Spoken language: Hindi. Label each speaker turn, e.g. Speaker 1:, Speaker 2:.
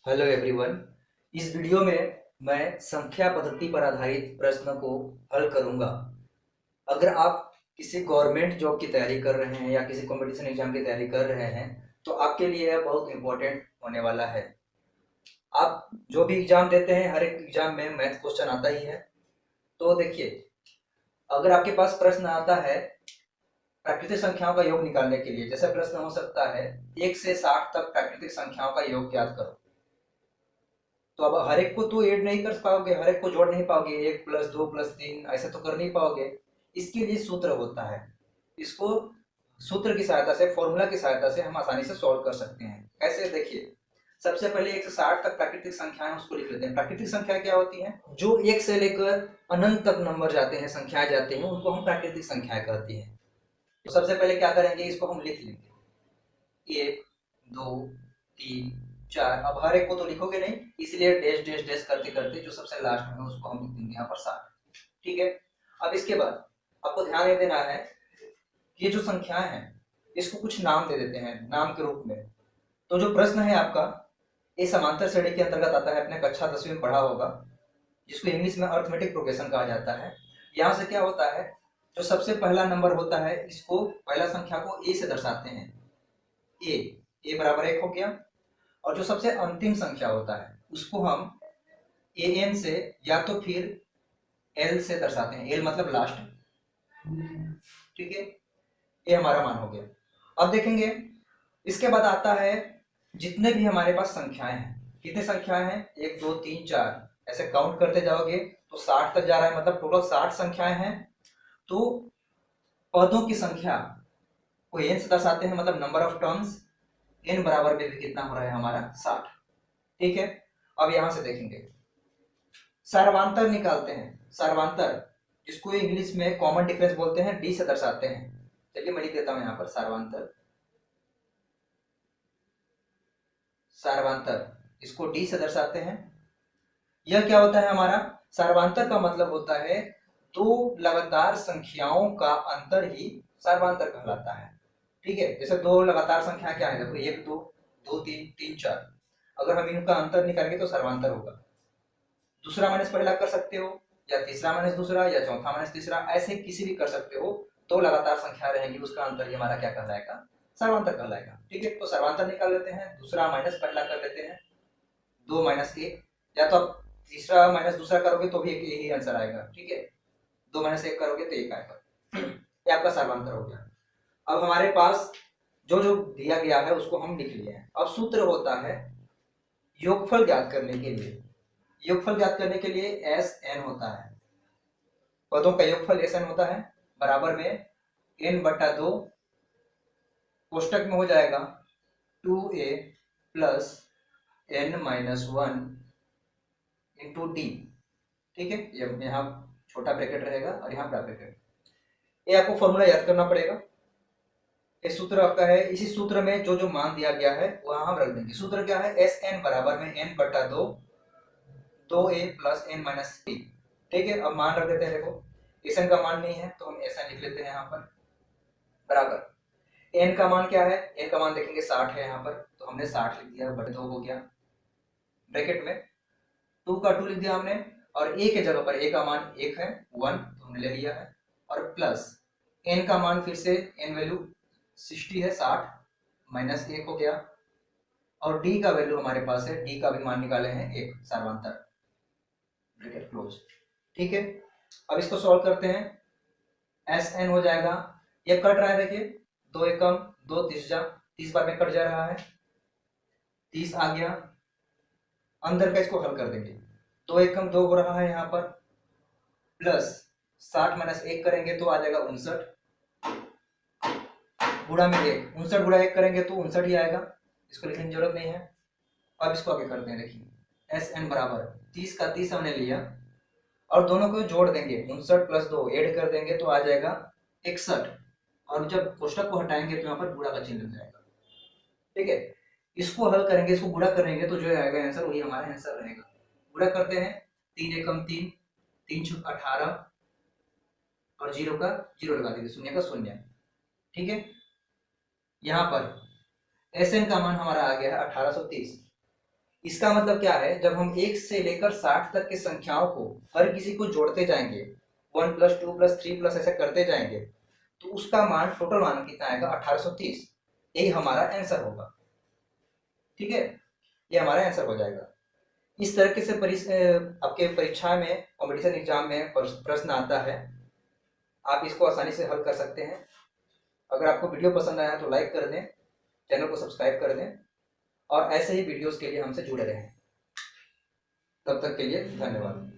Speaker 1: Hello everyone. इस वीडियो में मैं संख्या पद्धति पर आधारित प्रश्न को हल करूंगा। अगर आप किसी गवर्नमेंट जॉब की तैयारी कर रहे हैं या किसी कंपटीशन एग्जाम की तैयारी कर रहे हैं तो आपके लिए यह बहुत इंपॉर्टेंट होने वाला है। आप जो भी एग्जाम देते हैं हर एक एग्जाम में मैथ क्वेश्चन आता ही है। तो देखिए, अगर आपके पास प्रश्न आता है प्राकृतिक संख्याओं का योग निकालने के लिए, जैसे प्रश्न हो सकता है 1 से 60 तक प्राकृतिक संख्याओं का योग ज्ञात करो। तो अब हर एक को तो ऐड नहीं कर पाओगे, हर एक को जोड़ नहीं पाओगे, 1 + 2 + 3 ऐसे तो कर नहीं पाओगे। इसके लिए सूत्र होता है। इसको सूत्र की सहायता से, फॉर्मूला की सहायता से हम आसानी से सॉल्व कर सकते हैं। कैसे, देखिए, सबसे पहले 1 से 60 तक प्राकृतिक संख्याएं उसको लिख लेते हैं। प्राकृतिक संख्या क्या होती है? जो 1 से लेकर अनंत तक नंबर जाते हैं, संख्याएं जाते हैं, उनको हम प्राकृतिक संख्याएं कहते हैं। तो सबसे पहले क्या करेंगे, इसको हम लिख लेंगे 1 2 3 4। अब हर एक को तो लिखोगे नहीं, इसलिए डैश डैश डैश करते करते जो सबसे लास्ट में है उसको हम लिख देंगे यहाँ पर 60। ठीक है। अब इसके बाद आपको ध्यान ये देना है कि ये जो संख्याएं हैं इसको कुछ नाम दे देते हैं, नाम के रूप में। तो जो प्रश्न है आपका, ये समांतर श्रेणी के अंतर्गत आता है, अपने कक्षा 10वीं में पढ़ा होगा, जिसको इंग्लिश में अर्थमेटिक प्रोग्रेशन कहा जाता है। यहाँ से क्या होता है, जो सबसे पहला नंबर होता है इसको, पहला संख्या को ए से दर्शाते हैं। ए, ए बराबर 1 हो गया। और जो सबसे अंतिम संख्या होता है उसको हम ए एन से या तो फिर एल से दर्शाते हैं। एल मतलब लास्ट। ठीक है, ये हमारा मान हो गया। अब देखेंगे, इसके बाद आता है जितने भी हमारे पास संख्याएं हैं। कितने संख्याएं हैं? 1 2 3 4, ऐसे काउंट करते जाओगे तो 60 तक जा रहा है, मतलब टोटल 60 संख्याएं हैं। तो पदों की संख्या को एन से दर्शाते हैं, मतलब नंबर ऑफ टर्म्स। एन बराबर में भी कितना हो रहा है हमारा? 60। ठीक है। अब यहां से देखेंगे, सर्वांतर निकालते हैं। सर्वांतर, जिसको इंग्लिश में कॉमन डिफरेंस बोलते हैं, डी से दर्शाते हैं। चलिए मैं लिख देता हूं यहां पर सर्वांतर। सर्वांतर, इसको डी से दर्शाते हैं। यह क्या होता है हमारा? सर्वांतर का मतलब होता है दो लगातार संख्याओं का अंतर ही सर्वांतर कहलाता है। ठीक है। जैसे दो लगातार संख्या क्या है, देखो 1 2 2 3 3 4। अगर हम इनका अंतर निकालेंगे तो सर्वांतर होगा। दूसरा माइनस पहला कर सकते हो, या तीसरा माइनस दूसरा, या चौथा माइनस तीसरा, ऐसे किसी भी कर सकते हो। तो लगातार संख्या रहेंगी, उसका अंतर ही हमारा क्या कहलाएगा? सर्वांतर कहलाएगा। ठीक है। तो सर्वांतर निकाल लेते हैं, दूसरा माइनस पहला कर लेते हैं, 2 - 1। या तो आप तीसरा माइनस दूसरा करोगे तो भी एक ही आंसर आएगा। ठीक है। 2 - 1 करोगे तो 1 आएगा। ये आपका सर्वांतर हो गया। अब हमारे पास जो जो दिया गया है उसको हम लिख लिए हैं। अब सूत्र होता है योगफल ज्ञात करने के लिए। योगफल ज्ञात करने के लिए एस एन होता है, पदों का योगफल एस एन होता है, बराबर में n/2 कोष्टक में हो जाएगा 2a + n-1 इंटू डी। ठीक है। ये यहाँ छोटा ब्रैकेट रहेगा और यहाँ बड़ा ब्रैकेट। ये आपको फॉर्मूला याद करना पड़ेगा। ये सूत्र आपका है, इसी सूत्र में जो जो मान दिया गया है वहां हम रख देंगे। सूत्र क्या है? एस एन बराबर में n/2 2a + n-3। ठीक है। अब मान रख देते हैं। देखो, एस एन का मान नहीं है तो हम एस एन लिख लेते हैं यहाँ पर, बराबर एन का मान क्या है? एन का मान देखेंगे 60 है यहाँ पर, तो हमने 60 लिख दिया, बटे 2 हो गया। ब्रैकेट में 2 का 2 लिख दिया हमने, और ए के जगह पर ए का मान 1 है, 1, तो हमने ले लिया है। और प्लस एन का मान, फिर से एन वैल्यू 60 है, 60 -1 हो गया। और डी का वैल्यू हमारे पास है, डी का भी मान निकाले हैं 1, सर्वांतर, ब्रैकेट क्लोज। ठीक है। अब इसको सॉल्व करते हैं। एस एन हो जाएगा, ये कट रहा है, देखिए 2 एकम 2 30 जा, 30 बार में कट जा रहा है, 30 आ गया। अंदर का इसको हल कर देंगे, 2 एकम 2 हो रहा है यहाँ पर, प्लस 60 - 1 करेंगे तो आ जाएगा 59, गुणा में 1, 59 गुणा 1 करेंगे तो 59 ही आएगा, इसको लिखने की जरूरत नहीं है। अब इसको आगे करते हैं। देखिए एस एन बराबर 30 का 30 हमने लिया, और दोनों को जोड़ देंगे, 59 + 2 ऐड कर देंगे तो आ जाएगा 61। और जब कोष्टक को हटाएंगे तो यहाँ पर गुणा का चिन्ह लग जाएगा। ठीक है। इसको हल करेंगे, इसको गुणा करेंगे तो जो आएगा आंसर वही हमारा आंसर रहेगा। गुणा करते हैं, 3 एकम 3, 3 छुक 18, और 0 का 0 लगा दीजिए, शून्य का शून्य। ठीक है। यहाँ पर एस एन का मान हमारा आ गया है 1830। इसका मतलब क्या है, जब हम 1 से लेकर 60 तक की संख्याओं को हर किसी को जोड़ते जाएंगे, 1 प्लस 2 प्लस 3 प्लस ऐसे करते जाएंगे, तो उसका मान, टोटल मान कितना आएगा, 1830। यही हमारा आंसर होगा। ठीक है, ये हमारा आंसर हो जाएगा। इस तरीके से आपके परीक्षा में, कंपटीशन एग्जाम में प्रश्न आता है, आप इसको आसानी से हल कर सकते हैं। अगर आपको वीडियो पसंद आया तो लाइक कर दें, चैनल को सब्सक्राइब कर दें, और ऐसे ही वीडियोस के लिए हमसे जुड़े रहें। तब तक के लिए धन्यवाद।